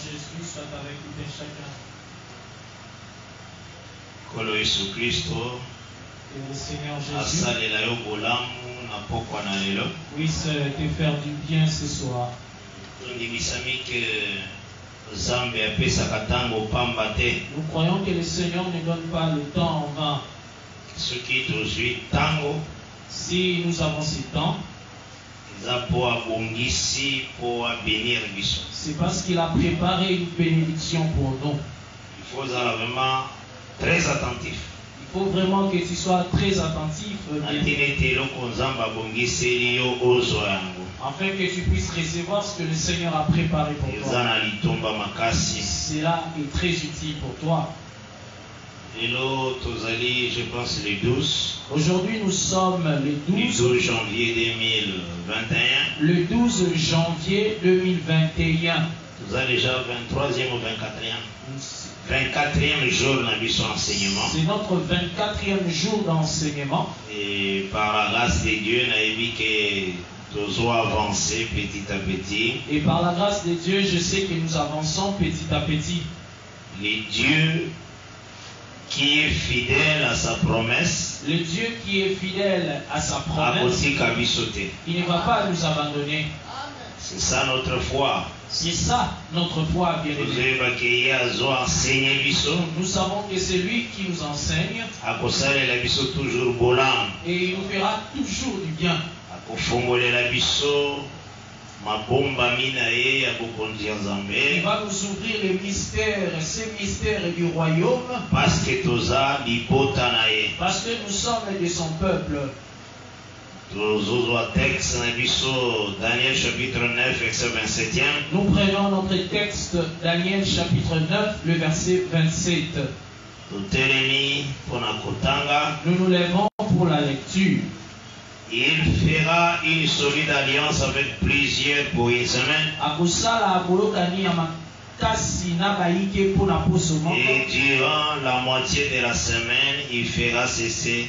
Jésus soit avec tout et chacun. Kolo Yesu Kristo Que le Seigneur Jésus asalela yo bolamu na pokwa na lelo. puisse te faire du bien ce soir. Tondibisami ke Zambe apesaka ntango pamba te. Nous croyons que le Seigneur ne donne pas le temps en vain. Soki tozwi ntango Si nous avons ce temps, eza mpo abongisi mpo abénir biso. c'est parce qu'il a préparé une bénédiction pour nous. Il faut ozala vraiment très attentif. Il faut vraiment que tu sois très attentif, Natini ete eloko Nzambe abongiseli yo ozwa yango. afin que tu puisses recevoir ce que le Seigneur a préparé pour Eza toi. na litomba makasi. Cela est très utile pour toi. Lelo tozali, je pense, le 12. Aujourd'hui, nous sommes Le le 12 janvier 2021. le 12 janvier 2021. Toza déjà 23e ou 24e. 24e jour na biso enseignement. C'est notre 24e jour d'enseignement. Et par la grâce de Dieu, nayebi que tozo avancer petit à petit. Et par la grâce de Dieu, je sais que nous avançons petit à petit. Le Dieu qui est fidèle à sa promesse, Le Dieu qui est fidèle à sa promesse, akotika biso te. il ne va pas nous abandonner. C'est ça notre foi. C'est ça notre foi, bien-aimé. Tozoyeba ke ye azo enseigner biso, Nous savons que c'est lui qui nous enseigne akosalela biso toujours bolamu, et il nous fera toujours du bien. akofongolela biso mabombami na ye ya bokonzi ya Il Nzambe, va nous ouvrir les mystères, ces mystères du royaume, parce que toza libota na ye. parce que nous sommes de son peuple. Tozozwa texte na biso Daniel chapitre 9 verset 27e. Nous prenons notre texte, Daniel chapitre 9, le verset 27. Totelemi pona kotanga. Nous nous lèvons pour la lecture. Il fera une solide alliance avec plusieurs pour une semaine. Akosala bolokani ya makasi na baike mpona poso moko. Et durant la moitié de la semaine, il fera cesser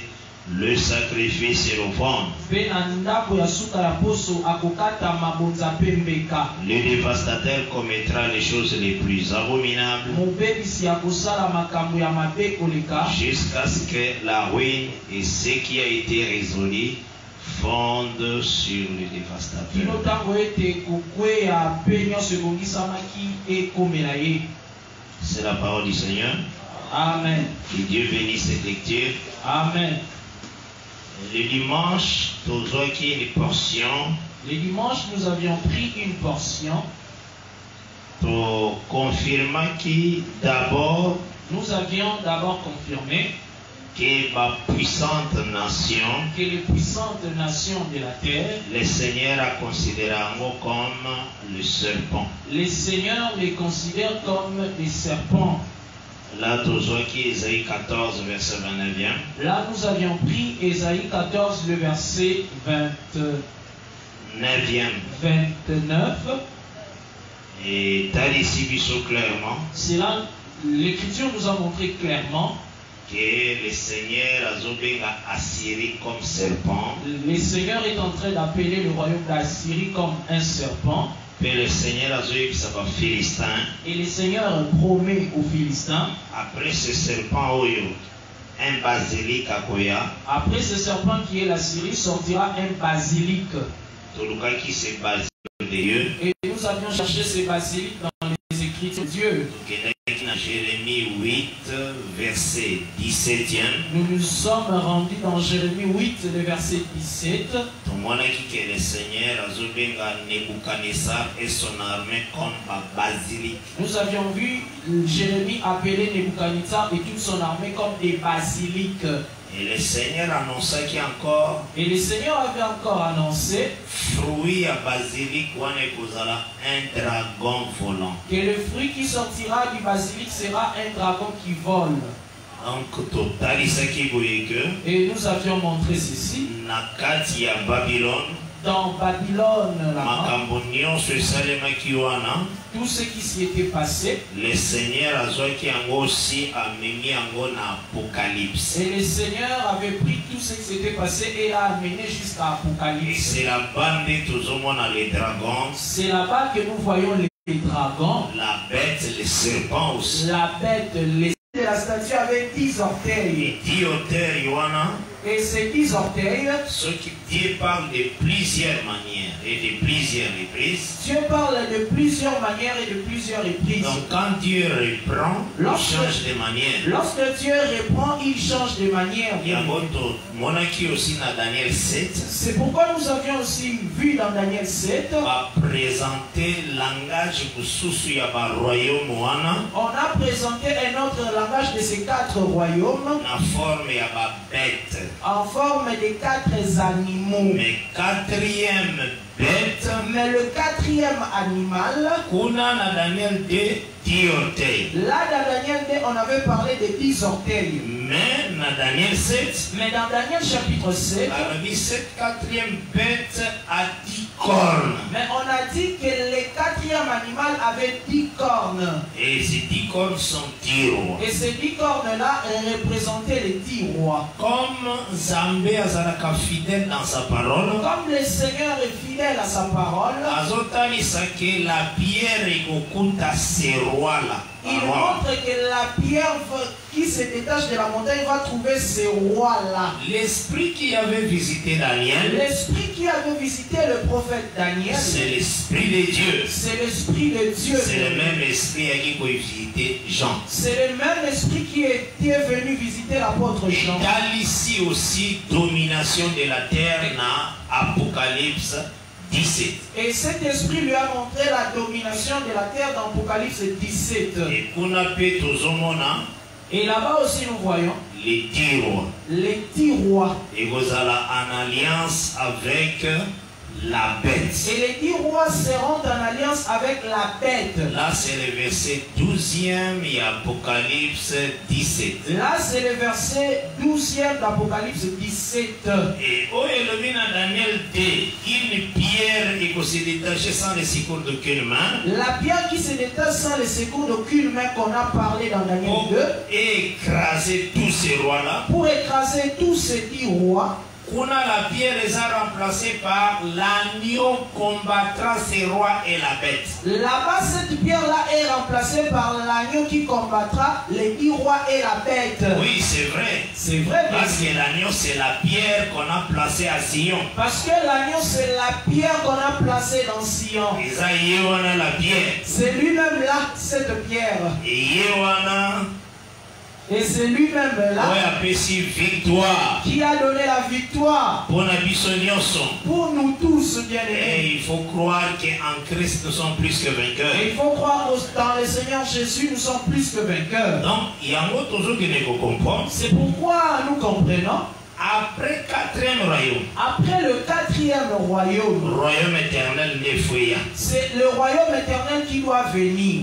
le sacrifice et l'offrande. Mpe na ndako ya suka ya poso akokata mabonza mpe mbeka. Le dévastateur commettra les choses les plus abominables Mobebisi akosala makambo ya mabe koleka jusqu'à ce que la ruine et ce qui a été résolu fondent sur le kino dévastateur. ntango ete kokweya mpe nyonso ebongisamaki ekomela ye. C'est la parole du Seigneur. Amen. Que Dieu bénisse cette lecture. Amen. Le dimanche, tozwaki une portion Le dimanche, nous avions pris une portion. to confirmaki d'abord Nous avions d'abord confirmé que ma puissante nation, que les puissantes nations de la terre, le Seigneur a considéré yango comme le serpent. les seigneurs les considèrent comme des serpents. Là, tozwaki Ésaïe 14, verset 29e. Là, nous avions pris Ésaïe 14, le verset 29. Et talisi biso clairement C'est là, l'Écriture nous a montré clairement que le Seigneur azobenga Assyrie comme serpent. le Seigneur est en train d'appeler le royaume d'Assyrie comme un serpent. Et le Seigneur azoyebisaka Philistin. Et le Seigneur promet aux Philistins, Après ce serpent oyo, un basilic akoya. après ce serpent qui est la Syrie, sortira un basilic. Tolukaki se basilic de Dieu. Et nous avions cherché ces basiliques dans les Écritures de Dieu. Tokendaki na Jérémie 8, verset 17e. Nous nous sommes rendus dans Jérémie 8, le verset 17. Tomonaki que le Seigneur azobenga Nebuchadnezzar et son armée comme un basilic. Nous avions vu Jérémie appeler Nebuchadnezzar et toute son armée comme des basiliques. Et le Seigneur annonçaki encore Et le Seigneur avait encore annoncé fruit à basilic wana ekozala un dragon volant. que le fruit qui sortira du basilic sera un dragon qui vole. Donc totalisaki boye que Et nous avions montré ceci. na kati ya Babylone Dans Babylone, là-bas, makambo nyonso esalemaki wana, tout ce qui s'y était passé, le Seigneur azwaki yango aussi amemi yango na Apocalypse. et le Seigneur avait pris tout ce qui s'était passé et l'a amené jusqu'à Et Apocalypse. c'est là-bas nde tozomona les dragons C'est là-bas que nous voyons les les dragons, la bête, les serpents aussi. la bête, les de la statue avait 10 orteils. Et 10 orteils, Yohana, Et ces 10 orteils, ce qui Dieu parle de plusieurs manières et de plusieurs reprises. Dieu parle de plusieurs manières et de plusieurs reprises. Donc quand Dieu reprend, il change de manière. Lorsque Dieu reprend, il change de manière. Il y a monaki aussi dans Daniel 7. C'est pourquoi nous avions aussi vu dans Daniel 7, Va présenter langage kususu ya ba royaume wana. on a présenté un autre langage de ces 4 royaumes Na forme ya ba bête. en forme de 4 animaux. Mais quatrième bête, Mais le 4e animal, kuna na Daniel 2, 10 orteils. là dans Daniel 2, on avait parlé de 10 orteils. Mais dans Daniel 7, Mais dans Daniel chapitre 7, cette quatrième bête a 10 cornes. mais on a dit que le 4e animal avait 10 cornes. Et ces 10 cornes sont 10 rois. Et ces 10 cornes-là représentaient les 10 rois. Comme Zambé azalaka fidèle dans sa parole, Comme le Seigneur est fidèle à sa parole, azotalisa que la pierre ekokuta ces rois-là. il montre que la pierre qui se détache de la montagne va trouver ces rois-là. L'esprit qui avait visité Daniel, L'esprit qui avait visité le prophète Daniel, c'est l'esprit de Dieu. c'est l'esprit de Dieu. C'est le même esprit qui a visité Jean. C'est le même esprit qui était venu visiter l'apôtre Jean. Il y a ici aussi domination de la terre dans Apocalypse 17. Et cet esprit lui a montré la domination de la terre dans Apocalypse 17. Et kunape tozomona Et là-bas aussi nous voyons les 10 rois. les 10 rois. Et vous allez en alliance avec la bête. Et les 10 rois seront en alliance avec la bête. Là, c'est le verset 12e et Apocalypse 17. Là, c'est le verset 12e d'Apocalypse 17. Et au Elohim dans Daniel 2, une pierre qui se détache sans le secours d'aucune main. La pierre qui se détache sans le secours d'aucune main qu'on a parlé dans Daniel Pour 2. écraser tous ces rois-là. Pour écraser tous ces 10 rois. Kuna la pierre les a remplacés par l'agneau combattra ces rois et la bête. Là-bas, cette pierre-là est remplacée par l'agneau qui combattra les 10 rois et la bête. Oui, c'est vrai. C'est vrai. Parce que l'agneau, c'est la pierre qu'on a placée à Sion. Parce que l'agneau, c'est la pierre qu'on a placée dans Sion. Isaïe, on a la pierre. C'est lui-même là, cette pierre. Et Yewana, Et c'est lui-même là victoire. qui a donné la victoire Pour nous tous, bien-aimés. Et il faut croire qu'en Christ, nous sommes plus que vainqueurs. Et il faut croire dans le Seigneur Jésus, nous sommes plus que vainqueurs. Donc, il y a un autre chose que nous comprenons. C'est pourquoi nous comprenons. Après 4e royaume, Après le 4e royaume, royaume éternel Nefouya. c'est le royaume éternel qui doit venir.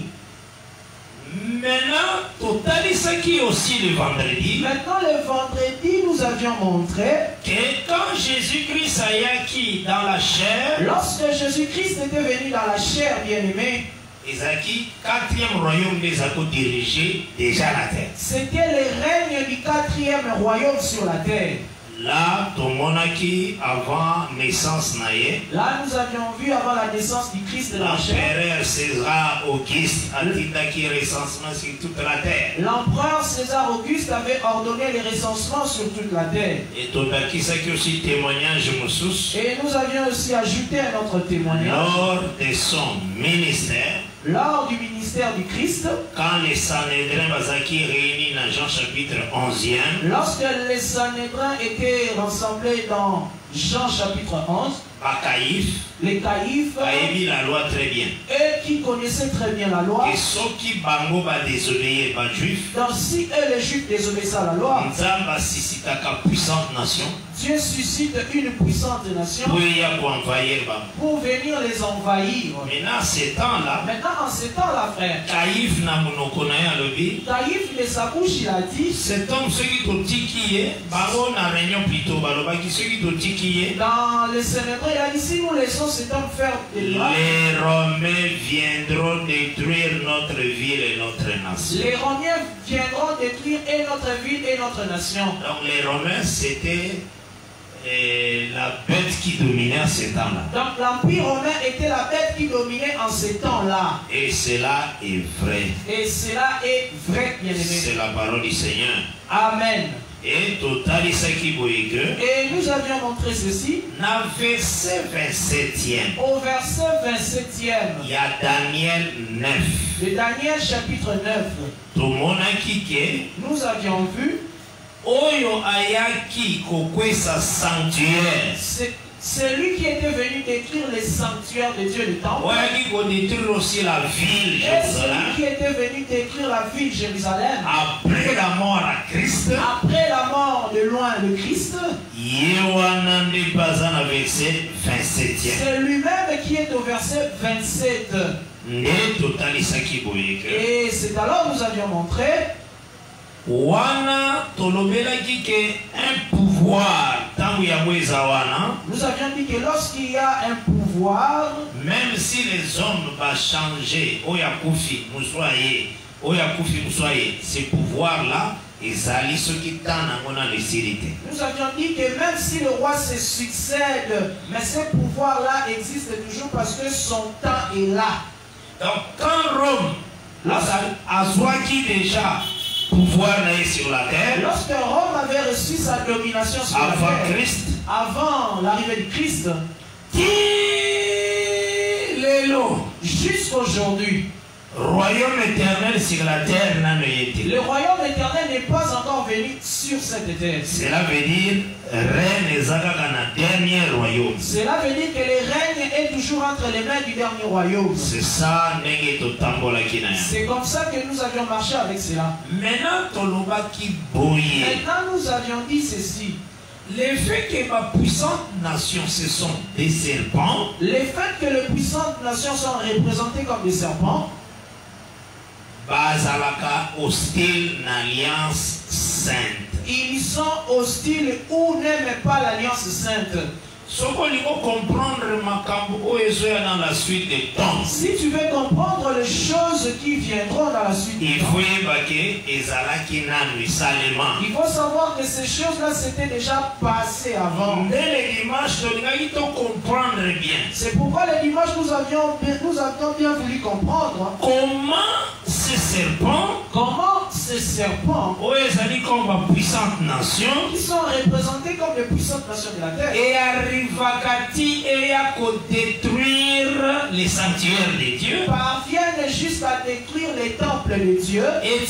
Maintenant, total ce qui est aussi le vendredi. Maintenant, le vendredi, nous avions montré que quand Jésus-Christ a acquis dans la chair, lorsque Jésus-Christ était venu dans la chair, bien-aimé, Isaki, 4e royaume des Akos dirigeait déjà la terre. C'était le règne du 4e royaume sur la terre. Là, ton monarchie avant naissance naïe. Là, nous avions vu avant la naissance du Christ de la chair. L'empereur César Auguste a dit qu'il recensement sur toute la terre. L'empereur César Auguste avait ordonné les recensements sur toute la terre. Et tout à qui ça qui aussi témoignage Moussous. Et nous avions aussi ajouté un autre témoignage. Lors de son ministère. Lors du ministère du Christ, quand les Sanhédrins Bazaki réunis dans Jean chapitre 11e, lorsque les Sanhédrins étaient rassemblés dans Jean chapitre 11, les caïphes, la loi très bien. Eux qui connaissaient très bien la loi, et ceux qui bango ba désobéir pas juifs, donc si eux les juifs désobéissent à la loi, Nzamba sisitaka puissante nation, Dieu suscite une puissante nation pour venir les envahir. Maintenant, ces temps-là, en ces temps-là, frère, Caïphe de sa bouche, il a dit, cet homme, ceux qui t'ont tiqué, baro na réunion plutôt, ceux qui t'ont tiqué, dans les Sanhédrins, il a dit, si nous laissons cet homme faire des lois, les Romains viendront détruire notre ville et notre nation. Les Romains viendront détruire et notre ville et notre nation. Donc les Romains, c'était la bête qui dominait à ce temps-là. Donc l'Empire romain était la bête qui qui dominait en ces temps-là. Et cela est vrai. Et cela est vrai, bien-aimé. C'est la parole du Seigneur. Amen. Et total Et nous avions montré ceci. Verset 27e. Au verset 27e. Il y a Daniel 9. De Daniel chapitre 9. Nous avions vu. Oyo ayaki kokwesa sanctuaire. C'est lui qui était venu détruire les sanctuaires de Dieu, le temple. Détruire aussi la ville Jérusalem. Et celui qui était venu détruire la ville Jérusalem. Après la mort à Christ. Après la mort de loin de Christ. C'est lui-même qui est au verset 27. Et c'est alors nous avions montré. Wana tolobelaki ke un pouvoir tangu ya mweza wana. Nous avions dit que lorsqu'il y a un pouvoir, même si les hommes vont changer, oya kufi muswaye, oya kufi muswaye, ce pouvoir là, ezali soki tana ngona lesirité. Nous avions dit que même si le roi se succède, mais ce pouvoir là existe toujours parce que son temps est là. Donc quand Rome a qui déjà pouvoir sur la terre. Lorsque Rome avait reçu sa domination sur la terre, Christ, avant l'arrivée du Christ, jusqu'aujourd'hui, royaume éternel sur la terre n'a été. Le royaume éternel n'est pas encore venu sur cette terre. Cela veut dire règne Zakagana dernier royaume. Cela veut dire que le règne est toujours entre les mains du dernier royaume. C'est ça, c'est comme ça que nous avions marché avec cela. Maintenant, nous avions dit ceci. Le fait que ma puissante nation, ce sont des serpents. Le fait que les puissantes nations sont représentées comme des serpents. Bazalaka hostile l'alliance sainte. Ils sont hostiles ou n'aiment pas l'alliance sainte. Si tu veux comprendre les choses qui viendront dans la suite, il faut savoir que ces choses-là s'étaient déjà passées avant. C'est pourquoi le dimanche nous avions bien voulu comprendre ces serpents, qui sont représentés comme les puissantes nations de la terre, et arrivakati et à détruire les sanctuaires de Dieu, parviennent jusqu'à détruire les temples de Dieu, et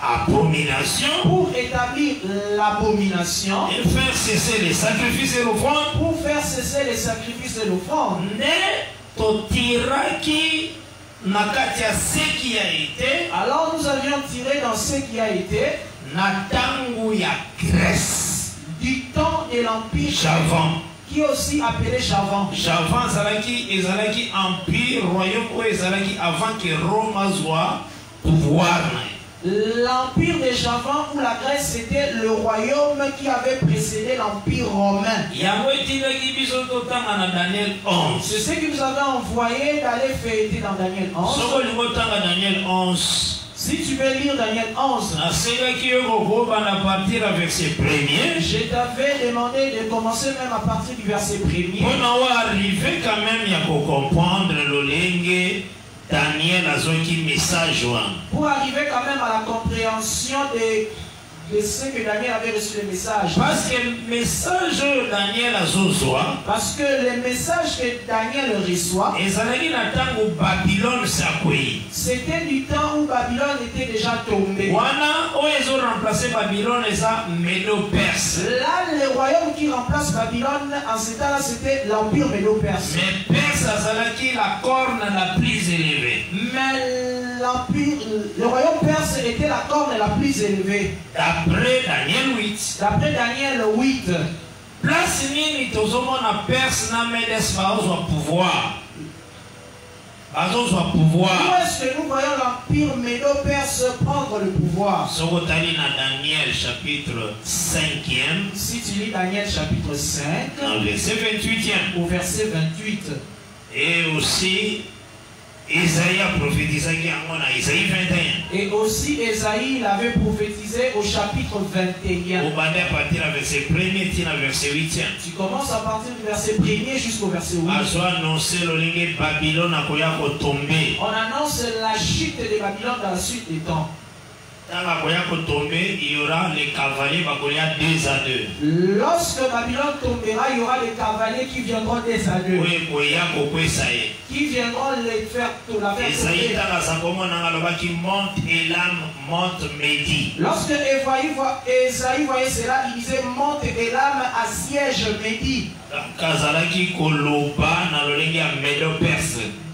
abomination, pour établir l'abomination, et faire cesser les sacrifices et l'offrande, pour faire cesser les sacrifices et l'offrande. Nakatia ce qui a été. Alors nous avions tiré dans ce qui a été Natangu ya Grèce du temps de l'empire Javan, qui est aussi appelé Javan. Javan ezalaki empire royaume ou ezalaki avant que Rome soit pouvoir. L'empire de Javan ou la Grèce, c'était le royaume qui avait précédé l'empire romain. C'est ce que nous avons envoyé d'aller fêter dans Daniel 11. Si tu veux lire Daniel 11, je t'avais demandé de commencer même à partir du verset 1er. Quand même, il faut comprendre le Daniel a un message. Pour arriver quand même à la compréhension de ce que Daniel avait reçu le message. Parce que le message Daniel a reçoit. Parce que le message que Daniel reçoit. C'était du temps où Babylone était déjà tombée. Là, le royaume qui remplace Babylone en ce temps-là, c'était l'empire médo-perse. Mais Perse a la corne la plus élevée. Mais le royaume perse était la corne la plus élevée. D'après Daniel 8. D'après Daniel 8. Place nini tozomona Perse na Médès bazwa pouvoir. Où est-ce que nous voyons l'empire médo-perse prendre le pouvoir? Sokotali na Daniel chapitre 5e. Si tu lis Daniel chapitre 5. Au verset 28e. Au verset 28. Et aussi Isaïe a prophétisé en Isaïe 21. Et aussi Esaïe il avait prophétisé au chapitre 21. Au banner à partir du verset 1er, tu verset 8. Tu commences à partir du verset 1er jusqu'au verset 8. On annonce la chute de Babylone dans la suite des temps. Il y aura les cavaliers 2 à 2. Lorsque Babylone tombera, il y aura les cavaliers qui viendront 2 à 2. Qui viendront les faire tout la faire. Lorsque Esaïe voyait cela, il disait monte Elam à siège Médie.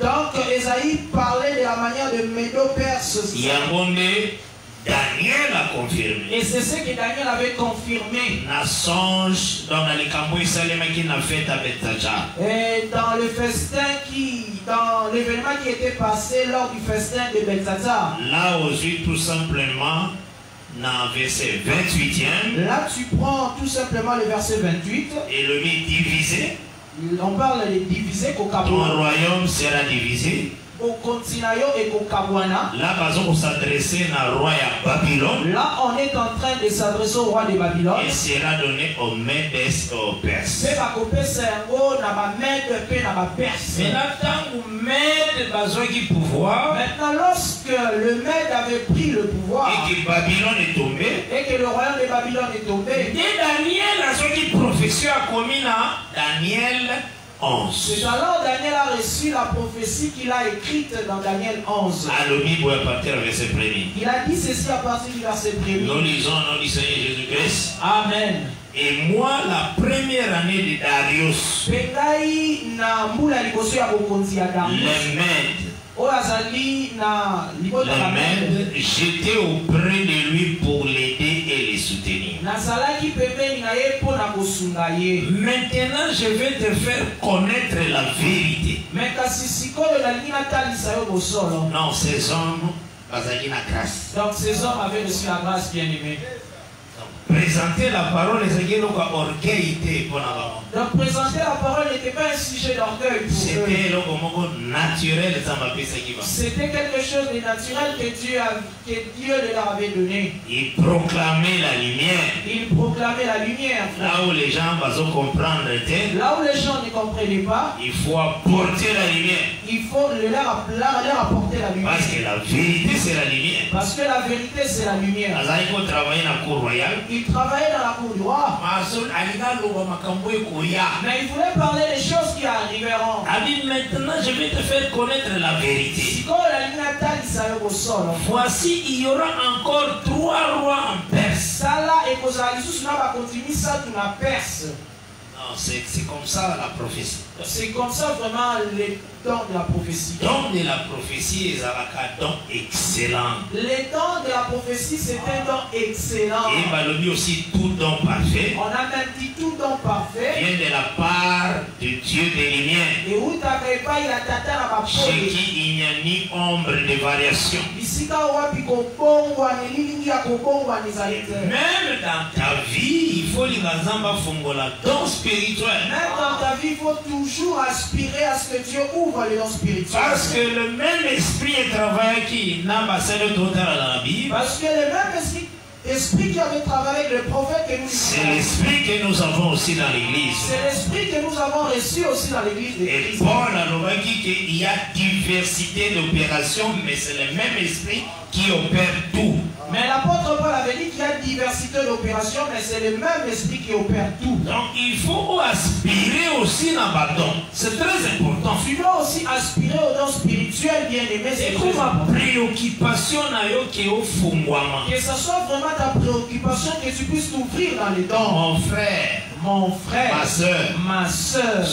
Donc Esaïe parlait de la manière de Médo-Perse. Daniel a confirmé. Et c'est ce que Daniel avait confirmé. Et dans le festin dans l'événement qui était passé lors du festin de Belzazar. Là aussi, tout simplement, dans le verset 28e. Là, tu prends tout simplement le verset 28. Et le mot divisé. On parle de diviser. Ton royaume sera divisé. Là, on s'adresser au roi de Babylone. Là, on est en train de s'adresser au roi de Babylone. Et sera donné aux Mèdes et aux Perses. Maintenant, lorsque le Mède avait pris le pouvoir et que Babylone est tombé, et que le royaume de Babylone est tombé, Daniel a sorti prophétie à Comina, Daniel 11. C'est alors Daniel a reçu la prophétie qu'il a écrite dans Daniel 11. Il a dit ceci à partir du verset 1er. Nous lisons au nom du Seigneur Jésus-Christ. Amen. Et moi, la première année de Darius, les Mèdes, j'étais auprès de lui pour l'aider et le soutenir. Maintenant, je vais te faire connaître la vérité. Non, ces hommes, grâce. Donc ces hommes avaient reçu la grâce, bien aimée. Présenter la parole, les orgueillité pour la. Donc présenter la parole n'était pas un sujet d'orgueil pour eux. C'était naturel, c'était quelque chose de naturel que Dieu leur avait donné. Il proclamait la lumière. Il proclamait la lumière. Là où les gens vont comprendre, là où les gens ne comprenaient pas, il faut apporter la lumière. Il faut leur apporter la lumière. Parce que la vérité c'est la lumière. Parce que la vérité c'est la lumière. Il faut travailler dans la cour royale. Il travaillait dans la cour du roi. Mais il voulait parler des choses qui arriveront. Maintenant, je vais te faire connaître la vérité. Voici, il y aura encore 3 rois en Perse. Non, c'est comme ça la prophétie. C'est comme ça vraiment les dons de la prophétie. Don de la prophétie est un don excellent. Les dons de la prophétie c'est un don excellent. Et Balobi aussi tout don parfait. On a même dit tout don parfait. Vient de la part de Dieu des lumières. Et où chez qui il n'y a ni ombre de variation. Même dans ta vie, il faut la don spirituel. Même dans ta vie, il faut toujours aspirer à ce que Dieu ouvre les dons spirituels. Parce que le même esprit est travaillé qui n'a pas celle dans la Bible. Parce que le même esprit qui avait travaillé avec le prophète que nous. C'est l'esprit que nous avons aussi dans l'église. C'est l'esprit que nous avons reçu aussi dans l'église de Christ. Et Paul a dit qu'il y a diversité d'opérations, mais c'est le même esprit qui opère tout. Mais l'apôtre Paul avait dit qu'il y a diversité d'opérations, mais c'est le même esprit qui opère tout. Donc il faut aspirer aussi dans le don. C'est très important. Tu dois aussi aspirer au don spirituel, bien aimé. C'est comme ma préoccupation que ce soit vraiment ta préoccupation que tu puisses t'ouvrir dans les dons. Mon frère. Mon frère, ma soeur, ma soeur,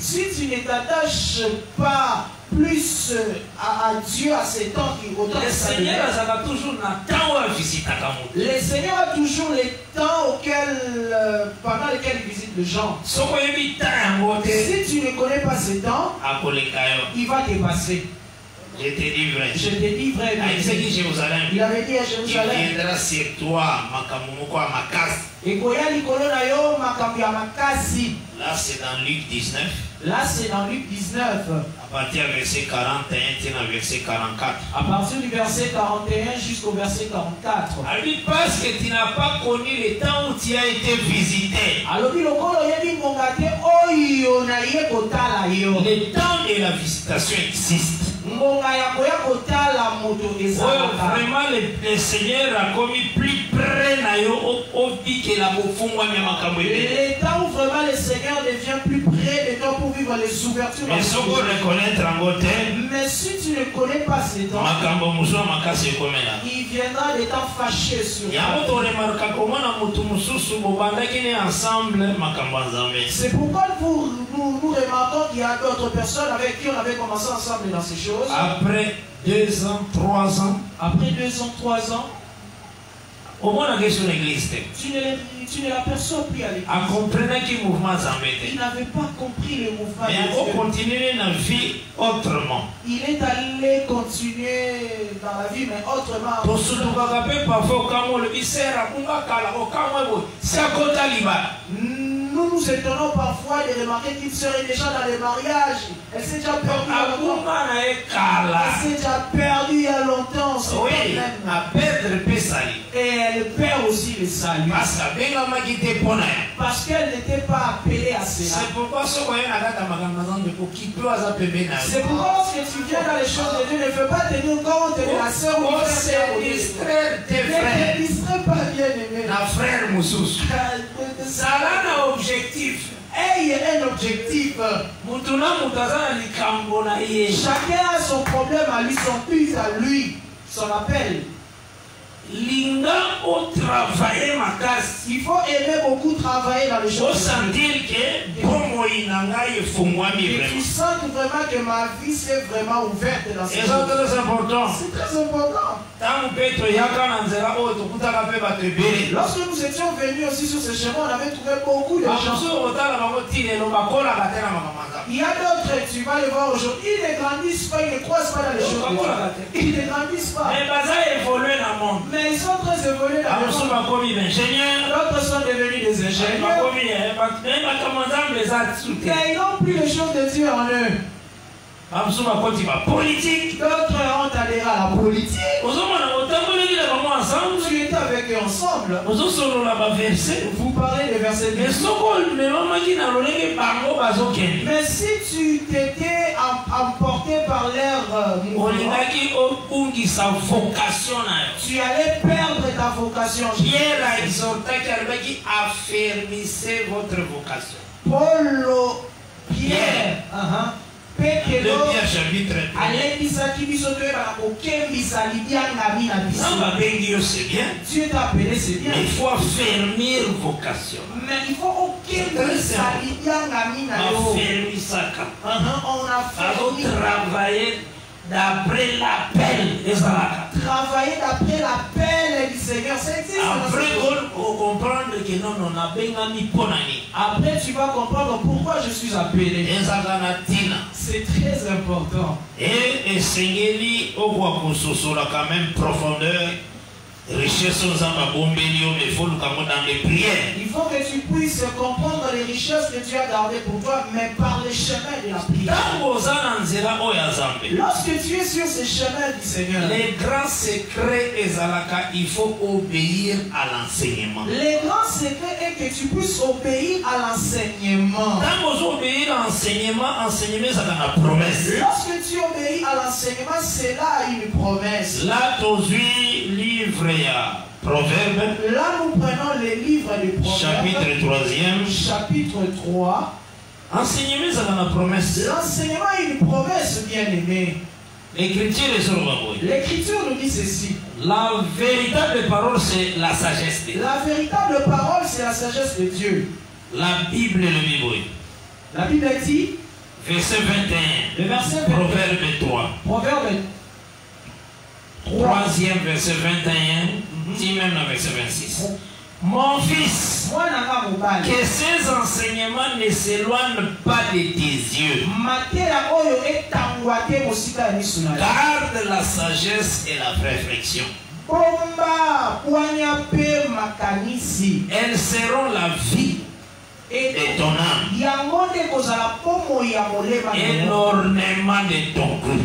si tu ne t'attaches pas plus à Dieu à ces temps qui le Seigneur a toujours le Seigneur a toujours les temps pendant lesquels il visite les gens. Si tu ne connais pas ces temps, il va te passer. Je te dis vrai. Je te dis vrai. Jérusalem. Il avait dit à Jérusalem. Il viendra sur toi, Là, c'est dans Luc 19. Là, c'est dans Luc 19. À partir du verset 41, tu es dans verset 44. À partir du verset 41 jusqu'au verset 44. Parce que tu n'as pas connu le temps où tu as été visité. Le temps de la visitation existe. Vraiment, le Seigneur a commis plus près que la le temps où vraiment le Seigneur devient plus près de toi pour vivre les ouvertures. Mais si tu ne connais pas ces temps, il viendra des temps fâchés sur toi. C'est pourquoi nous remarquons qu'il y a d'autres personnes avec qui on avait commencé ensemble dans ces choses. Après 2 ans, 3 ans. Après 2 ans, 3 ans. Au moins, on a sur l'église. Tu ne l'aperçois plus à l'église. Il n'avait pas compris le mouvement. Mais on continue dans la vie autrement. Il est allé continuer dans la vie, mais autrement. Nous nous étonnons parfois de remarquer qu'il serait déjà dans les mariages. Elle s'est déjà perdue il y a longtemps. Elle s'est déjà perdue il y a longtemps. Oui, à perdre le salut. Et elle perd aussi le salut. Parce qu'elle n'était pas appelée à cela. C'est pourquoi lorsque tu viens dans les choses de Dieu, ne fais pas tenir compte de la sœur ou du frère. Ne te distrais pas, bien aimé. La frère Moussous. Ça a un objectif. Ayez un objectif. Chacun a son problème à lui, son but à lui, son appel. Linga au travailler ma casse. Il faut aimer beaucoup travailler dans les choses. Faut sentir que et tu sens vraiment que ma vie s'est vraiment ouverte dans ces choses. C'est très important. C'est très important. Lorsque nous étions venus aussi sur ce chemin, on avait trouvé beaucoup de gens. Il y a d'autres, tu vas les voir aujourd'hui, ils ne grandissent pas, ils ne croisent pas dans les choses. Ils ne grandissent pas. Mais ils sont très évolués dans le monde. D'autres sont devenus des ingénieurs. Mais ils n'ont plus les choses de Dieu en eux. D'autres ont adhéré à la politique. Tu étais avec eux ensemble. Vous parlez des versets de Dieu. Mais si tu t'étais emporté par leur mouvement, tu allais perdre ta vocation. Pierre a exhorté affermissez votre vocation. Paul, Pierre, Pierre chapitre 1. C'est bien. Dieu t'a appelé, c'est bien. Mais il faut affermir vocation. Mais il faut aucun on a travaillé d'après l'appel. Travailler d'après l'appel du Seigneur. Après, on comprendre que non, on a bien mis pour l'année. Après, tu vas comprendre pourquoi je suis appelé. C'est très important. Et Seigneur, on voit qu'on se quand même profondeur. Richesse mais il faut dans les prières. Il faut que tu puisses comprendre les richesses que tu as gardées pour toi, mais par les chemins de la prière. Lorsque tu es sur ces chemins du Seigneur, les grands secrets, il faut obéir à l'enseignement. Les grands secrets est que tu puisses obéir à l'enseignement. Quand vous obéissez à l'enseignement, enseignement, ça donne la promesse. Lorsque tu obéis à l'enseignement, c'est là une promesse. Là, tu livre. Proverbe. Là, nous prenons les livres du Proverbe. Chapitre 3e. Chapitre 3. Enseignement, ça donne la promesse. L'enseignement est une promesse, bien aimé. L'Écriture nous dit ceci. La véritable parole, c'est la sagesse de Dieu. La véritable parole, c'est la sagesse de Dieu. La Bible, le Bible. La Bible dit. Verset 21. Le verset 21. Proverbe 3. Proverbe 3e verset 21, dit même dans verset 26. Mon fils, que ces enseignements ne s'éloignent pas de tes yeux. Garde la sagesse et la réflexion. Elles seront la vie de ton âme et l'ornement de ton cou.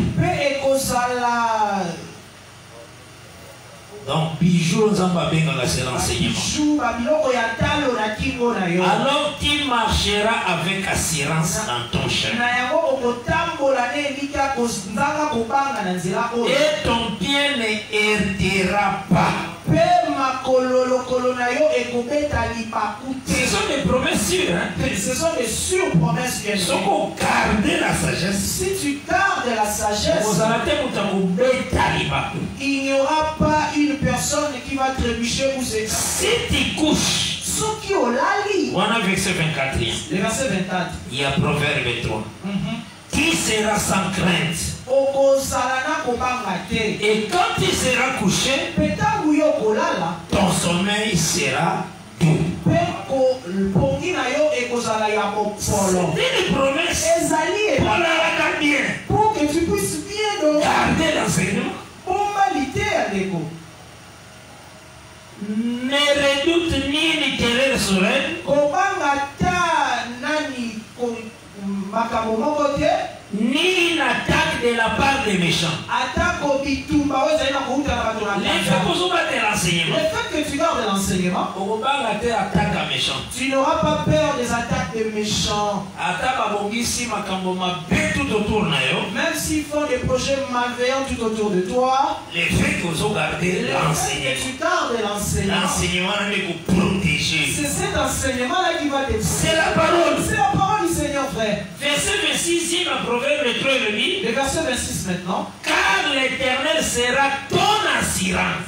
Donc, bijou, c'est l'enseignement. Alors, tu marcheras avec assurance dans ton chemin. Et ton pied ne héritera pas. Ce sont des promesses sûres. Hein? Ce sont des sur-promesses. Si tu gardes la sagesse, si tu gardes la sagesse, il n'y aura pas une personne qui va trébucher ou se... Si tu couches, voilà le verset 24. Le verset 24. Il y a Proverbe 3. Qui sera sans crainte? Et quand tu seras couché, ton sommeil sera doux. C'est une promesse pour que tu puisses bien garder l'enseignement. Ne redoute ni une terreur sereine, ni une attaque de la part des méchants. Le fait que tu gardes l'enseignement, tu n'auras pas peur des attaques des méchants. Même s'ils font des projets malveillants tout autour de toi, le fait que tu gardes l'enseignement, c'est cet enseignement-là qui va te... C'est la parole. C'est la parole du Seigneur, frère. Verset 26, Proverbe 3, le verset 26 maintenant. Car l'Éternel sera ton assurance.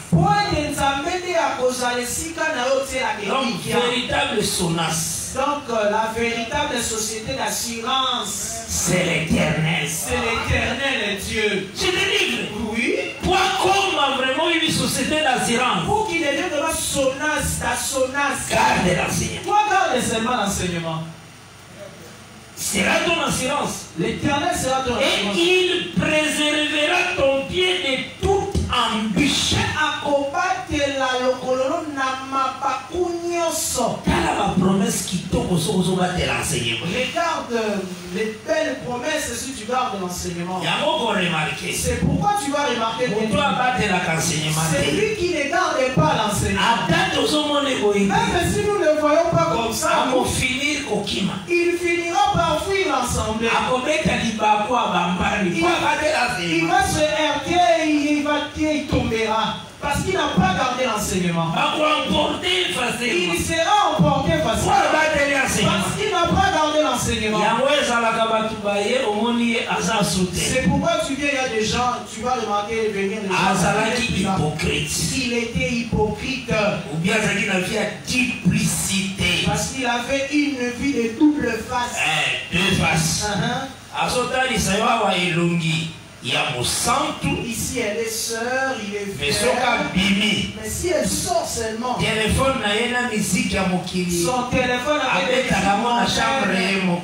Donc, véritable sonasse. Donc, la véritable société d'assurance, c'est l'Éternel. C'est l'Éternel Dieu. Je te livre. Oui. Toi, comme a vraiment une société d'assurance. Pour qu'il devienne de la sonasse, ta sonasse. Garde l'enseignement. Toi, garde seulement l'enseignement. Sera ton assurance. L'Éternel sera ton assurance. Et il préservera ton pied de toute embûche. Car la promesse qui t'offre l'enseignement. Regarde les belles promesses si tu gardes l'enseignement. C'est pourquoi tu vas remarquer que c'est lui qui ne garde pas l'enseignement. Même si nous ne le voyons pas comme ça, il finira par fuir l'ensemble. Il va se heurter, il tombera. Parce qu'il n'a pas gardé l'enseignement. Il sera emporté facilement. Parce qu'il n'a pas gardé l'enseignement. C'est pourquoi tu viens, il y a des gens, tu vas remarquer venir les gens. Il était hypocrite. Ou bien il avait duplicité. Parce qu'il avait une vie de double face. Deux faces. Ici elle est sœur, il est frère. Mais si elle sort seulement, son téléphone avec des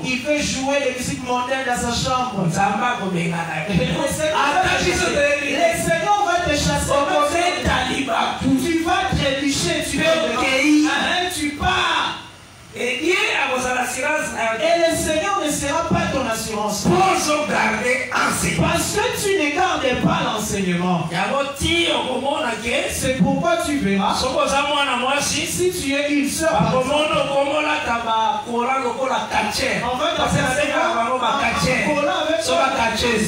il peut jouer des musiques mondaines dans sa chambre. Le Seigneur va te chasser. Tu vas trébucher, tu pars. Et le Seigneur ne sera pas ton assurance. Parce que tu ne gardes pas l'enseignement. C'est pourquoi tu verras. Si tu es une sœur, on va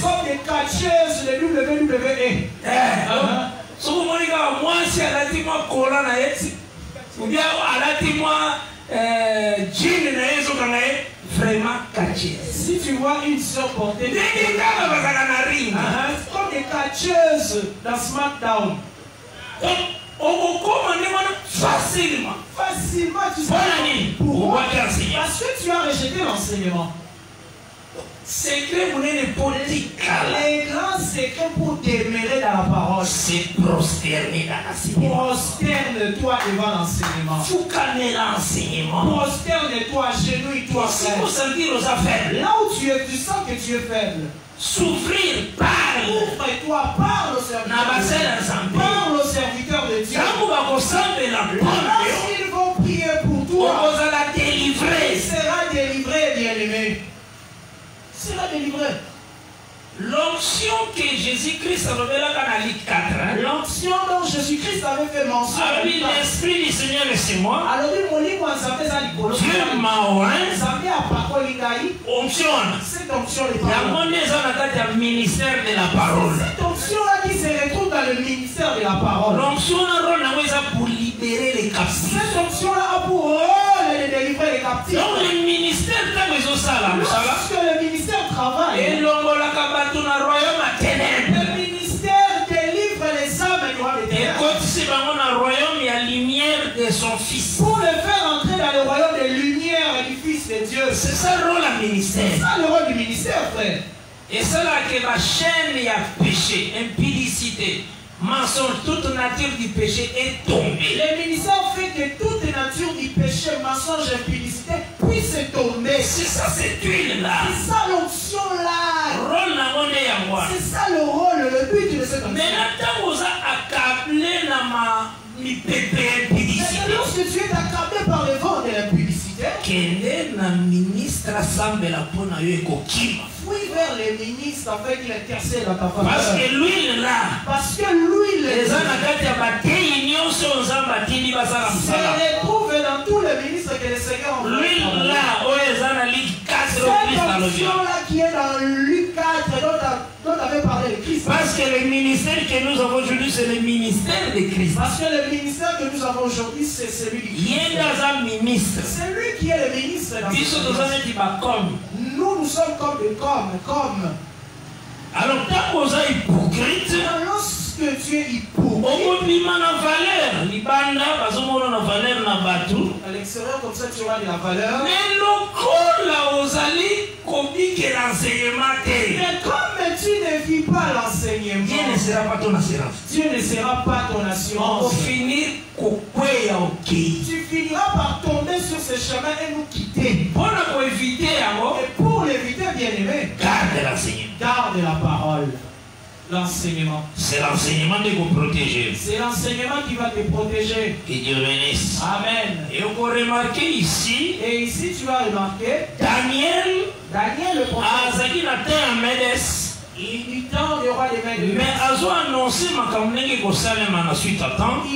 comme des catcheuses de WWE. Vraiment catché. Si tu vois une sœur porter comme des catcheuses dans SmackDown, facilement tu sais pourquoi? Parce que tu as rejeté l'enseignement. secret politique. Les grands secrets pour demeurer dans la parole. C'est prosterner dans l'enseignement. Prosterne-toi devant l'enseignement. Foucaner l'enseignement. Prosterne-toi, agenouille-toi. Si vous sentir aux affaires. Là où tu es, tu sens que tu es faible. Souffrir, parle. Ouvre-toi, parle au serviteur. Parle au serviteur de Dieu. Lorsqu'ils vont prier pour toi, il sera délivré, bien-aimé. Sera délivré. L'onction que Jésus-Christ a révélée dans Luc 4. L'onction dont Jésus-Christ avait fait mention. Alors l'Esprit du Seigneur est sur moi. Alors Dieu m'a oint. Onction. Cette onction est le ministère de la parole. Cette onction-là qui se retrouve dans le ministère de la parole. L'onction pour libérer les captifs. Cette onction-là a pour rôle de délivrer les captifs. Donc le ministère lorsque le ministère travaille. Et le ministère délivre les âmes du royaume des ténèbres. Il y a lumière de son fils. Pour le faire entrer dans le royaume des lumières du Fils de Dieu. C'est ça le rôle du ministère. C'est ça le rôle du ministère, frère. Et c'est là que la chaîne il y a péché, impudicité, mensonge, toute nature du péché est tombée. Le ministère fait que toute nature du péché, mensonge, impudicité puisse tomber. C'est ça cette huile-là. C'est ça l'onction-là. C'est ça le rôle, le but de cette onction. Mais maintenant, vous accablé lorsque tu es accablé par le vent de l'impudicité, fouille vers les ministres afin qu'il intercède dans ta faveur. Parce que l'huile là, les se retrouve dans tous les ministres que le Seigneur envoie. L'huile là, cette onction-là qui est dans Luc 4 dont avait parlé de Christ. Parce que le ministère que nous avons aujourd'hui, c'est le ministère de Christ. Parce que le ministère que nous avons aujourd'hui, c'est celui du Christ. C'est lui qui est le ministre. Nous sommes comme des comme. Alors, quand vous êtes hypocrite, lorsque tu es hypocrite, à l'extérieur, comme ça, tu auras de la valeur. Mais comme tu ne vis pas l'enseignement, Dieu ne sera pas ton assurance. Dieu ne sera pas ton assurance. Tu finiras par tomber sur ce chemin et nous quitter. Et pour l'éviter, bien-aimé, garde la parole. L'enseignement. C'est l'enseignement qui va te protéger. C'est l'enseignement qui va te protéger. Que Dieu bénisse. Amen. Et on peut remarquer ici. Et ici tu vas remarquer. Daniel le prophète. Du temps du roi des Mèdes. Mais a annoncé il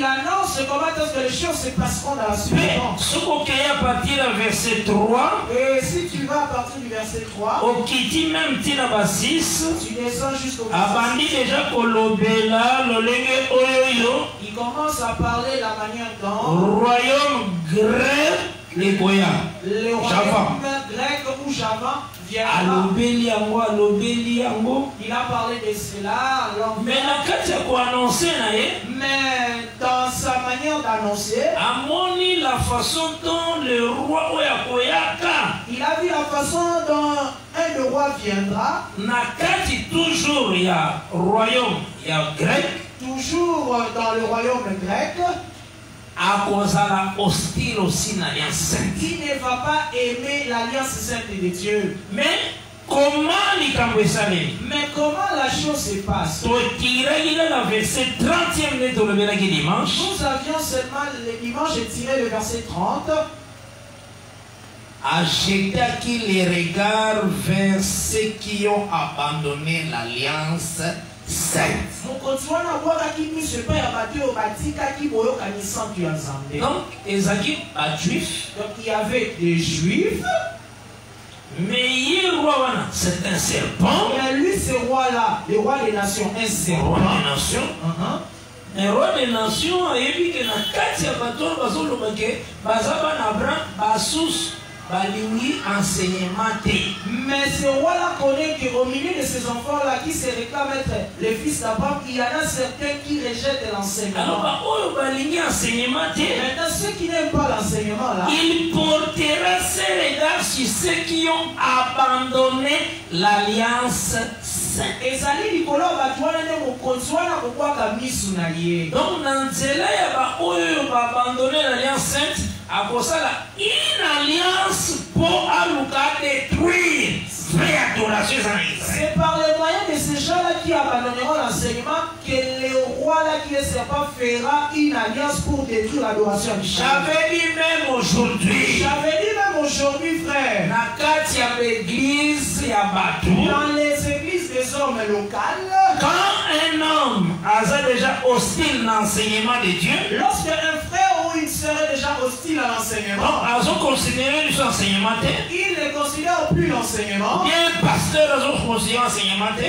annonce comment est-ce que les choses se passeront dans la suite. Ce qu'on a à partir du verset 3. Et si tu vas à partir du verset 3. Au qui même tira 6. Tu descends jusqu'au verset 6. Déjà kolobela lolenge oyoyo. Il commence à parler la manière dont. Royaume grec les Goya. Le royaume grec ou Java. Il a parlé de cela. Mais dans sa manière d'annoncer, la façon dont le roi il a vu la façon dont un roi viendra. Toujours il y a royaume, il y a grec. Toujours dans le royaume grec. Hostile aussi l'alliance sainte. Qui ne va pas aimer l'alliance sainte de Dieu. Mais comment la chose se passe? Nous avions seulement le dimanche, j'ai tiré le verset 30. Ajeta-qui les regards vers ceux qui ont abandonné l'alliance sainte. Donc, il y avait des juifs. Mais c'est un serpent. Et lui, ce roi-là, le roi des nations, un serpent. Roi des nations. Un roi des nations a dit que na kati ya bato bazoloba ke bazaba na Abraham basus balingi enseignement. Mais ce roi-là connaît qu'au milieu de ces enfants-là qui se réclament être les fils d'Abraham, il y en a certains qui rejettent l'enseignement. Alors, balingi enseignement. Maintenant, ceux qui n'aiment pas l'enseignement-là, il portera ses regards sur ceux qui ont abandonné l'alliance sainte. Donc, dans Zéla, il y a abandonné l'alliance sainte. À cause de une alliance pour détruire vraie adoration en Israël. C'est par le moyen de ces gens-là qui abandonneront l'enseignement que le roi-là qui est serpent fera une alliance pour détruire l'adoration en Israël. J'avais dit même aujourd'hui. Frère. Dans les églises des hommes locales, quand un homme a déjà hostile à l'enseignement de Dieu, lorsque un frère ou une sœur est déjà hostile à l'enseignement, il ne considère plus l'enseignement. Bien pasteur ou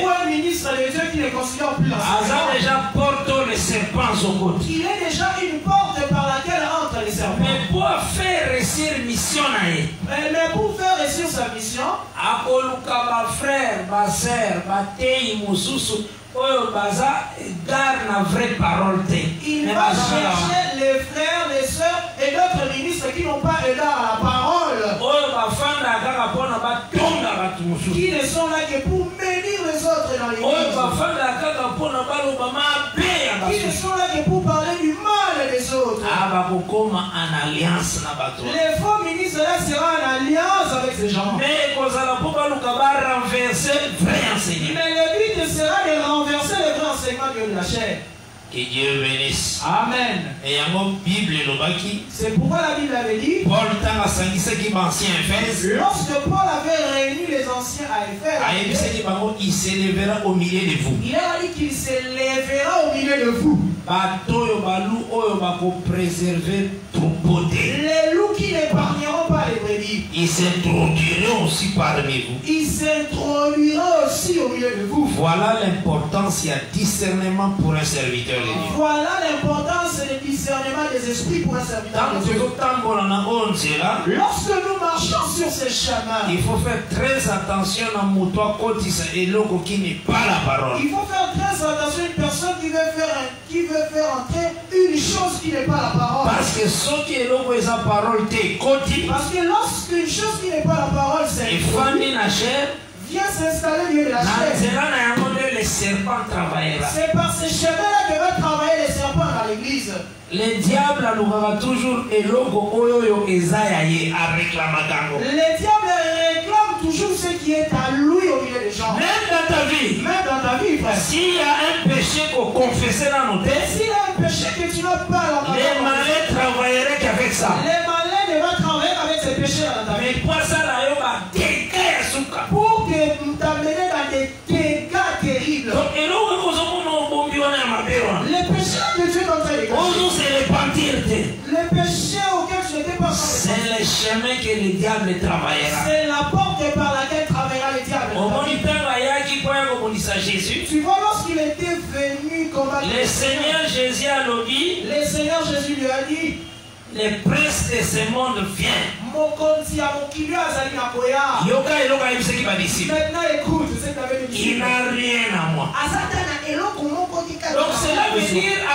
un ministre de Dieu qui ne considère plus l'enseignement. Déjà porte les serpents au côté. Il est déjà une porte par laquelle entrent les serpents. Mais pour faire réussir mission, mais pour faire réussir sa mission, frère, ma sœur, il va chercher les frères, les sœurs et d'autres ministres qui n'ont pas égard à la parole, qui ne sont là que pour bénir les autres dans l'église, qui ne sont là que pour parler du mal des autres. Les faux ministres là seront en alliance avec ces gens. Mais le but sera de renverser les vrais enseignements de la chair. Que Dieu bénisse. Amen. Et en Bible, c'est pourquoi la Bible avait dit, lorsque Paul avait réuni les anciens à Éphèse, il s'élèvera au milieu de vous. Il a dit qu'il s'élèvera au milieu de vous. Les loups qui n'épargneront pas les brebis. Ils s'introduiront aussi parmi vous. Ils s'introduiront aussi au milieu de vous. Voilà l'importance, il y a discernement pour un serviteur de Dieu. Voilà l'importance du discernement des esprits pour un serviteur de Dieu. Lorsque nous marchons sur ces chemins, il faut faire très attention à moutoir et l'eau qui n'est pas la parole. Il faut faire très attention à une personne qui veut faire entrer une chose qui n'est pas la parole. Parce que ce qui est l'eau et sa parole t'est côté. Parce que lorsqu'une chose qui n'est pas la parole, c'est vient s'installer au milieu de la chair. Les serpents travaillera. C'est par ces chemins-là que va travailler les serpents dans l'église. Le diable aura toujours et logo oyo ezayaye à réclamatango. Le diable réclame toujours ce qui est à lui au milieu des gens. Même dans ta vie. Même dans ta vie, frère. S'il y a un péché qu'on confessait dans nos têtes, s'il y a un péché que tu n'as pas, les malins travailleraient qu'avec ça. Les malins ne vont travailler avec ces péchés dans ta vie. Mais pour ça, là, il y a des dégâts. Pour t'amener dans des dégâts terribles. Les péchés que tu es en train de cacher, les péchés auxquels tu n'étais pas. C'est le chemin que le diable travaillera. C'est la porte par laquelle travaillera le diable. Tu vois, lorsqu'il était venu combattre le Seigneur Jésus a dit, le Seigneur Jésus lui a dit, les princes de ce monde viennent. Maintenant écoute ce que tu avais dit. Il n'a rien à moi. Donc cela veut dire à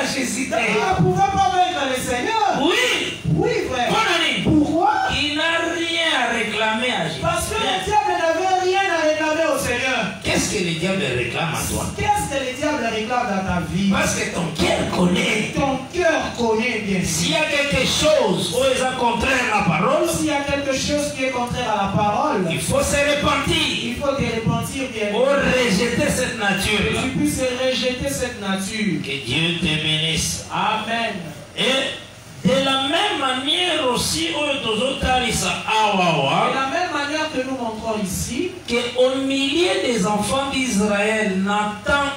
Jésus. Il ne pouvait pas vaincre le Seigneur. Oui. Oui, frère. Pourquoi? Il n'a rien à réclamer à Jésus. Parce que le diable n'avait rien à réclamer au Seigneur. Qu'est-ce que le diable réclame à toi? Qu'est-ce que le diable réclame dans ta vie? Parce que ton cœur connaît. Ton cœur connaît bien. S'il y a quelque chose où est contraire à la parole, s'il y a quelque chose qui est contraire à la parole, il faut se repentir. Il faut te repentir bien. Pour rejeter cette nature. Que tu puisses rejeter cette nature. Que Dieu te bénisse. Amen. Et de la même manière aussi, de la même manière que nous montrons ici, qu'au milieu des enfants d'Israël, Nathan,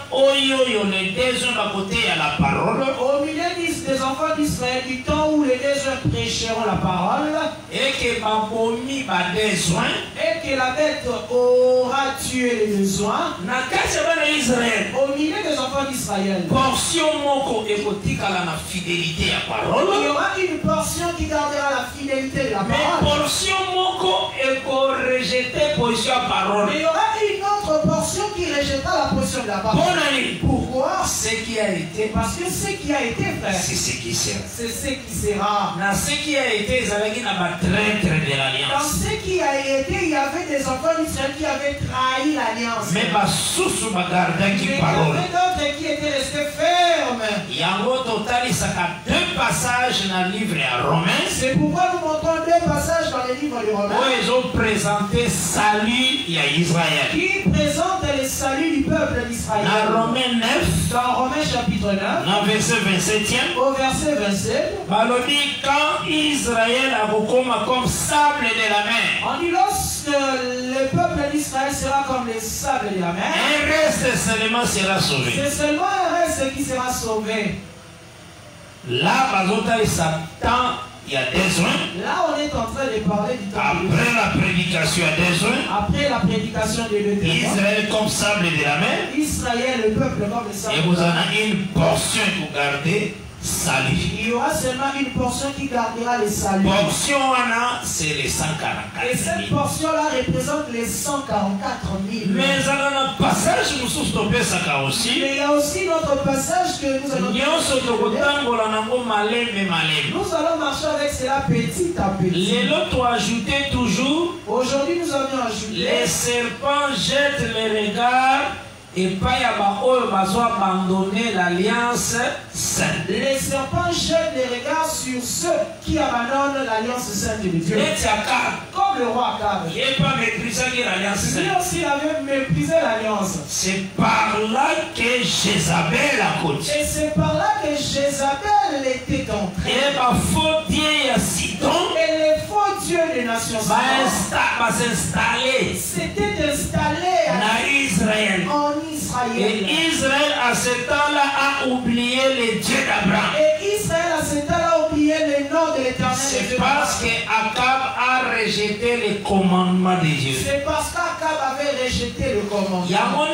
les deux à côté à la parole. Au milieu des enfants d'Israël, du temps où les deux prêcheront la parole, et que Babomi a besoin, et que la bête aura tué les besoins, au milieu des enfants d'Israël, portion moko ekotikala na fidélité à parole. il y aura une portion qui gardera la fidélité de la Mais parole. portion moko eko rejeter position à parole. Mais il y aura une autre portion qui rejettera la portion de la parole. Pourquoi? Ce qui a été, Parce que ce qui a été, frère, c'est ce qui sera. c'est ce qui sera. Dans ce qui a été, ils avaient un traître de Dans l'alliance. ce qui a été, il y avait des enfants d'Israël qui avaient trahi l'alliance. Mais sous bagarda qui Mais il y parole. avait d'autres qui étaient restés fermes. Yango total, il y a 2 passages dans le livre à Romains. C'est pourquoi nous montrons 2 passages dans les livres de Romains. Où ils ont présenté salut à Israël. Qui présentent le salut du peuple d'Israël. Dans Romains 9. Dans Romains chapitre 9. Dans verset 27e. Au verset 27. Balobi quand Israël a comme sable de la mer. On dit lorsque le peuple d'Israël sera comme les sables de la mer. Un reste seulement sera sauvé. C'est seulement un reste qui sera sauvé. Là, Bazota et Satan, il y a des uns. Là, on est en train de parler du temps. Après la prédication, il y a des uns. Après la prédication de l'Éternel. Israël comme sable de la mer. Israël, le peuple comme les sables. Et vous en avez une portion pour garder salut. Il y aura seulement une portion qui gardera le salut. Portion c'est les 144 000. Et cette portion-là représente les 144 000. Mais dans un passage, nous sommes stoppés ça aussi. Mais il y a aussi notre passage que nous allons Nous allons marcher avec cela petit à petit. Les lots ajouté toujours. Aujourd'hui, nous avions ajouté. Les serpents jettent les regards. Et pas y a abandonné l'alliance sainte. Les serpents jettent les regards sur ceux qui abandonnent l'alliance sainte de Dieu. Comme le roi Akab. Il n'est pas méprisé l'alliance sainte. Lui aussi il avait méprisé l'alliance. C'est par là que Jézabel a côté. Et c'est par là que Jézabel était entrée. Et les faux dieux à Sidon. Et les faux dieux des nations va s'installer. C'était installé en Israël. Israël. Et Israël à ce temps-là a oublié les dieux d'Abraham. Et Israël à ce temps-là a oublié le nom de l'Éternel. C'est parce qu'Akab a rejeté les commandements de Dieu. C'est parce qu'Akab avait rejeté le commandement.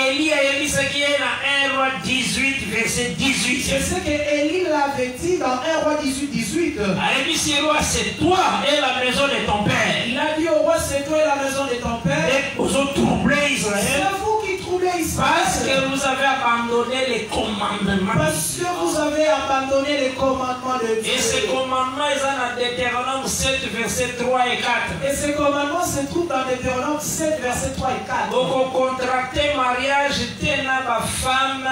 Élie a dit ce qui est dans 1 roi 18 verset 18. C'est ce que Élie l'avait dit dans 1 roi 18. Il dit ce roi c'est toi et la maison de ton père. Il a dit au roi c'est toi et la maison de ton père. Et vous ont troublé Israël. C'est vous qui troublez Israël. Parce que vous avez abandonné les commandements. Parce que vous avez abandonné les commandements de Dieu. Et ces commandements, ils sont dans Deutéronome 7, versets 3 et 4. Et ces commandements se trouvent dans Deutéronome 7, versets 3 et 4. Donc, on contractait mariage, t'es ma femme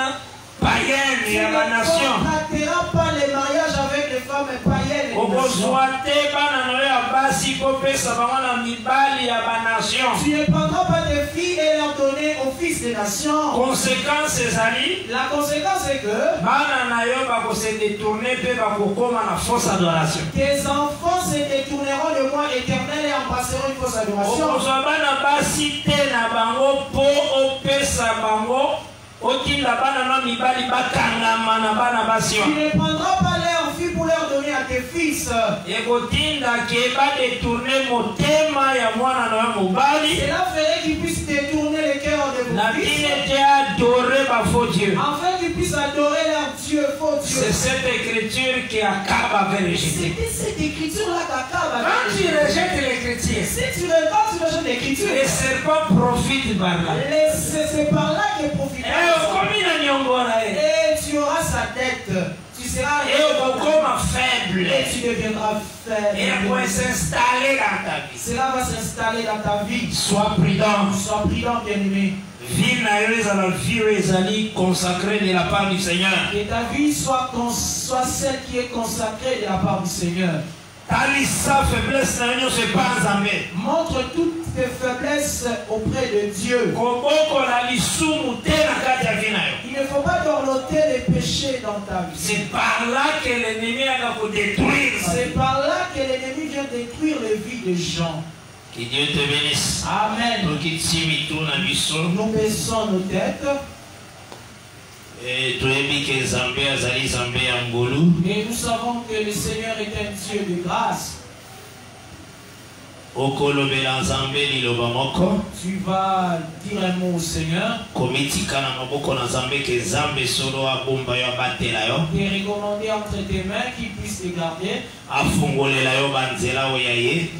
païenne et à la nation. Tu ne contracteras pas les mariages avec les femmes païennes et les nations. Tu ne prendras pas des filles et les donner aux fils des nations. Conséquence, la conséquence est que tes enfants se détourneront de moi éternel et en passeront une fausse adoration. Tu ne prendras pas leurs filles pour leur donner à tes fils. Cela ferait qu'ils puissent détourner le cœur de vos fils. Afin qu'ils puissent adorer leur Dieu, faux Dieu. C'est cette écriture qu'Akab avait rejetée. C'était cette écriture-là qu'Akab avait rejetée. Quand tu rejettes l'écriture, si tu rejettes l'écriture, les serpents profitent par là. C'est par là qu'ils profitent. Et tu auras sa tête. Tu seras faible. Et tu deviendras faible. Et elle va s'installer dans ta vie. Cela va s'installer dans ta vie. Sois prudent. Sois prudent, bien-aimé. Vie à la vie consacrée de la part du Seigneur. Que ta vie soit celle qui est consacrée de la part du Seigneur. Montre toutes tes faiblesses auprès de Dieu. Il ne faut pas dorloter les péchés dans ta vie. C'est par là que l'ennemi a détruire. C'est par là que l'ennemi vient détruire les vies des gens. Que Dieu te bénisse. Amen. Nous baissons nos têtes. Et nous savons que le Seigneur est un Dieu de grâce. Tu vas dire un mot au Seigneur. Et recommander entre tes mains qu'il puisse te garder.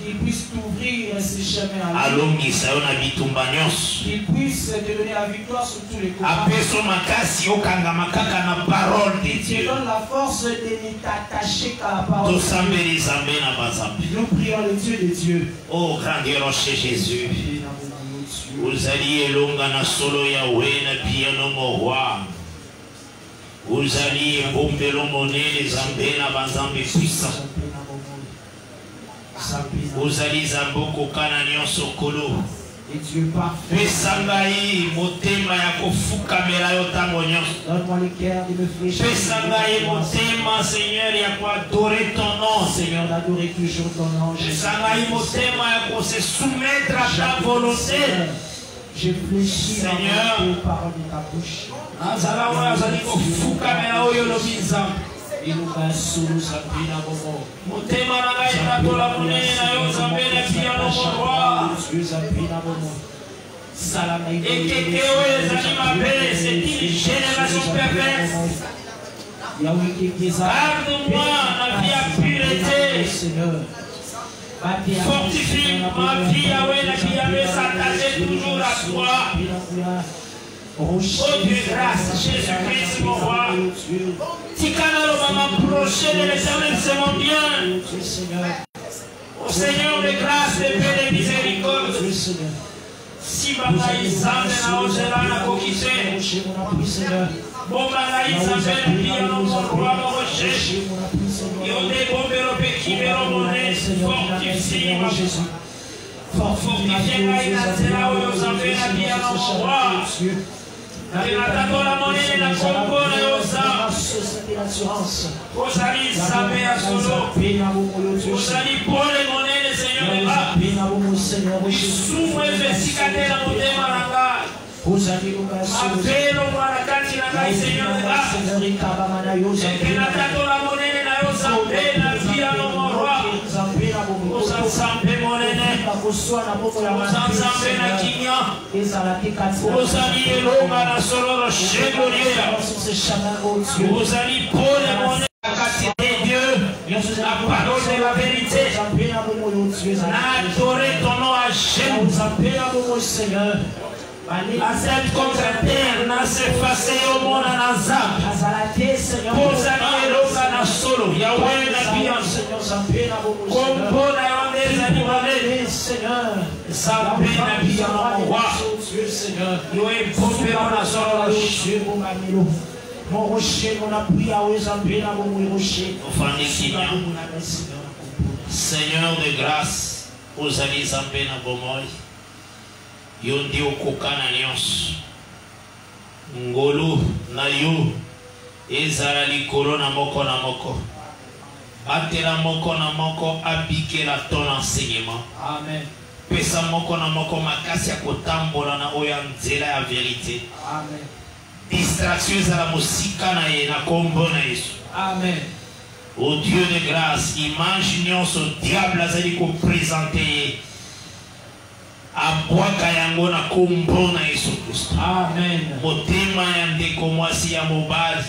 Qu'il puisse t'ouvrir ces chemins à lui. Qu'il puisse te donner la victoire sur tous les combats. Il te donne la force de ne t'attacher qu'à la parole. Nous prions le Dieu des dieux. Oh, grand rocher Jésus. Vous alliez longa na solo ya wena piano mo roi. Vous alliez bomber l'homonné zambé na banzambe puissant. Vous alliez zamboko kananyo sokolo. Et Dieu parfait. Pesangai motema ya kofuka mela yo tango nyonso. Donne-moi le cœur de me fléchir. Pesangai motema Seigneur ya ko adorer ton nom Seigneur, d'adorer toujours ton nom. Pesangai motema ya ko se soumettre à ta volonté. Je fléchis Seigneur, les paroles de ta bouche. Azala wa azali kofuka mela oyo lobi nzambe. Motema na ngai natola monene na yo nzambe na piano moroi. Ekeke oyo ezali mabe, c'est une génération perverse. Garde-moi na vie ya pureté. Fortifie ma vie, Yahweh, la vie ya s'attacher toujours à toi. Oh Dieu, grâce, Jésus-Christ, mon roi. Tikanalo va m'approcher de l'éternel, c'est mon bien. Au Seigneur de grâce, de paix, de miséricorde. Si Baba Isabel na ozela na kokise. Bon Baba Isabel, piano, mon roi, mon rocher. Yonde bombero pekimero monnaie, fortifie ma Jésus. Fortifie la inazela oyo zambe na piano, mon roi. La monnaie na Congo na yosa. Osali sabe ya solo. Osali pole monnaie Seigneur eba. Isuwe vesikate na motema na ngai. Apelo mwana kati na ngai Seigneur eba. Ekena tato la monnaie na yosa mpe na piano mon roi. Osansambe monene. Osansambe na kinya. Osali elonga na soloro chegolia. Osali pole monene kati de Dieu. La parole de la vérité. N'adorer ton nom à Jésus. La cette contre terre n'a s'effacé au monde en azab. Posali elonga na solo. Yahweh na biance. Kombo na yonde zanimane. Zambe na biano roi. Yoe pompero na solo. Mon rocher, mon appui, Yahweh, Zambé na mon rocher. Seigneur de grâce, ozali Zambé na bomoi. Yondi okokana nyonso ngolu na yo ezala likolo na moko batela moko na moko abikela ton enseignement. Amen. Pesa moko na moko makasi ya kotambola na oyo nzela ya vérité. Amen. Distraction ezala mosika na ye na kombo na Yesu. Amen. Au Dieu de grâce, image nyonso diable azali ko présenter abwaka yango na kombo na Yesu Kristo. Amen. Motema ya ndeko mwasi ya mobali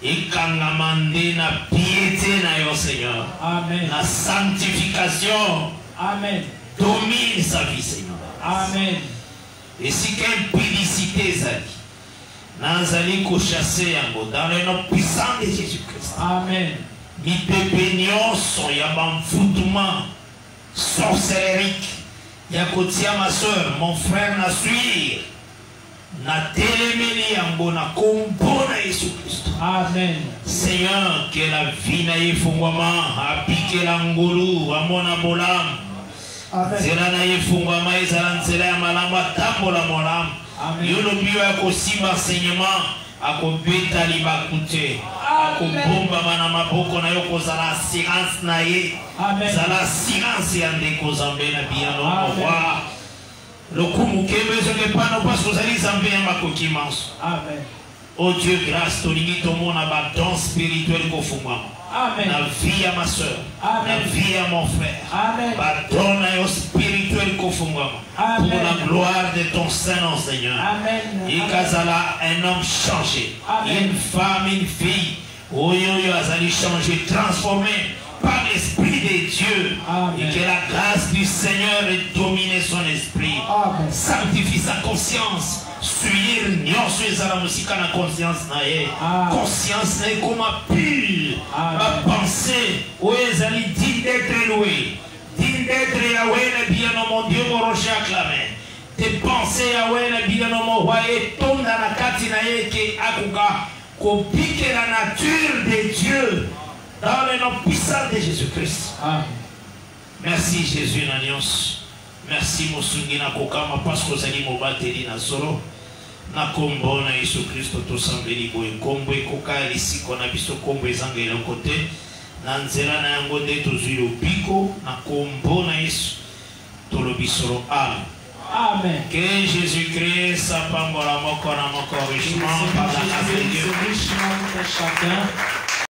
ekangama nde na piété na yo Seigneur. Amen. Na sanctification. Amen. Domine sa vie Seigneur. Amen. Et si qu'impudicité ezali nazali ko chasser yango dans le nom puissant de Jésus-Christ. Amen. Mipepe nyonso ya bamfutuma sorcérique ya kotia ma soeur, mon frère na suir na telemeli yango na kombo na Yesu Kristo. Amen. Seigneur, que la vie na yefungwama apike la ngulu amona bolamu. Zela na yefungwama ezala nzela ya malamu atambola molamu. Yolo biyo ya kosimba enseignement akobeta libakute. Akobomba mana maboko na yo kozala assurance na ye. Zala assurance ya ndeko Zambe na biyano mwa. Lokumu kebezo ke pano parce que zali Zambe ya makoki manso. Amen. Oh Dieu grâce tolingi tomo na ba don spirituel kofungwama. Amen. La vie à ma soeur. Amen. La vie à mon frère. Amen. Pardonne au spirituel kofungama. Pour la gloire de ton Saint-Nom, Seigneur. Amen. Ikazala, un homme changé. Amen. Une femme, une fille. Oyoyo azali changé, transformé par l'Esprit de Dieu. Amen. Et que la grâce du Seigneur ait dominé son esprit. Amen. Sanctifie sa conscience. Suir nyonso ezala musika na conscience na ye. Conscience na ye comme pure. Ma pensée où ezali digne d'être loué. Digne d'être Yahweh na bien mon Dieu mon rocher acclamé. Tes pensées Yahweh na bien mon roi et tombe dans la kati na ye ke akuka kopique la nature de Dieu dans le nom puissant de Jésus-Christ. Merci Jésus Nanios. Merci Mosungi na kokama parce que zali mobateli na solo na kombo na Yesu Kristo to sambeli boye kombo ekoka lisiko na biso kombo ezangela côté na nzela na yango nde tozwi lobiko na kombo na Yesu to lobisoro amen. Amen. Que Jésus-Christ s'apambola moko na moko richement par la grâce de Dieu.